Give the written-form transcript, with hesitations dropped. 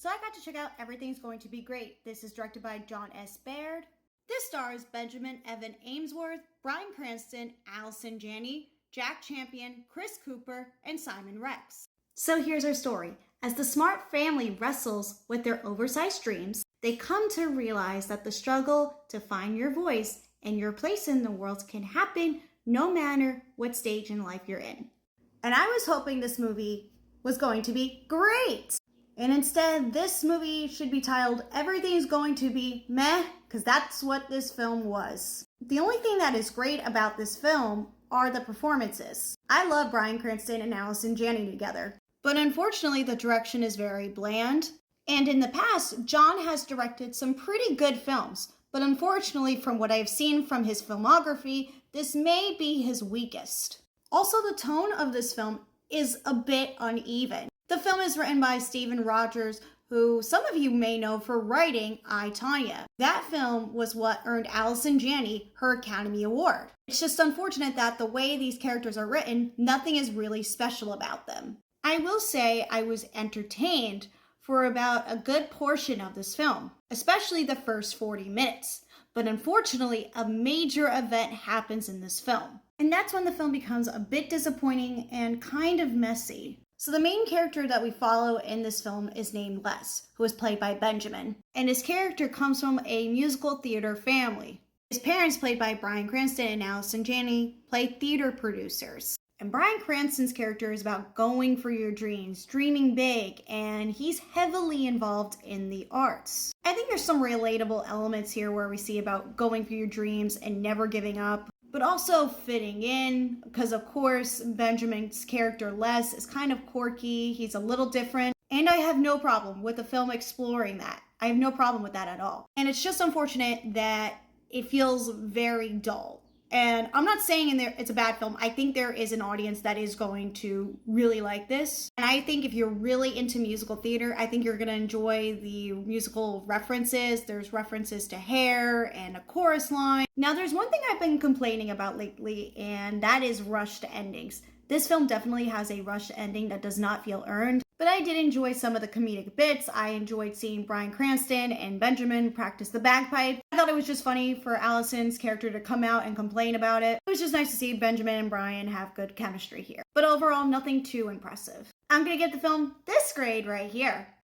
So I got to check out Everything's Going to Be Great. This is directed by John S. Baird. This stars Benjamin Evan Amesworth, Bryan Cranston, Allison Janney, Jack Champion, Chris Cooper, and Simon Rex. So here's our story. As the smart family wrestles with their oversized dreams, they come to realize that the struggle to find your voice and your place in the world can happen no matter what stage in life you're in. And I was hoping this movie was going to be great. And instead, this movie should be titled Everything's Going to Be Meh, because that's what this film was. The only thing that is great about this film are the performances. I love Bryan Cranston and Allison Janney together. But unfortunately, the direction is very bland. And in the past, John has directed some pretty good films. But unfortunately, from what I've seen from his filmography, this may be his weakest. Also, the tone of this film is a bit uneven. The film is written by Stephen Rogers, who some of you may know for writing I, Tonya. That film was what earned Allison Janney her Academy Award. It's just unfortunate that the way these characters are written, nothing is really special about them. I will say I was entertained for about a good portion of this film, especially the first 40 minutes. But unfortunately, a major event happens in this film. And that's when the film becomes a bit disappointing and kind of messy. So the main character that we follow in this film is named Les, who is played by Benjamin. And his character comes from a musical theater family. His parents, played by Bryan Cranston and Allison Janney, play theater producers. And Bryan Cranston's character is about going for your dreams, dreaming big, and he's heavily involved in the arts. I think there's some relatable elements here where we see about going for your dreams and never giving up, but also fitting in, because of course Benjamin's character Les is kind of quirky, he's a little different, and I have no problem with the film exploring that. I have no problem with that at all. And it's just unfortunate that it feels very dull. And I'm not saying it's a bad film. I think there is an audience that is going to really like this. And I think if you're really into musical theater, I think you're going to enjoy the musical references. There's references to Hair and a chorus line. Now, there's one thing I've been complaining about lately, and that is rushed endings. This film definitely has a rushed ending that does not feel earned. But I did enjoy some of the comedic bits. I enjoyed seeing Bryan Cranston and Benjamin practice the bagpipe. I thought it was just funny for Allison's character to come out and complain about it. It was just nice to see Benjamin and Bryan have good chemistry here. But overall, nothing too impressive. I'm gonna give the film this grade right here.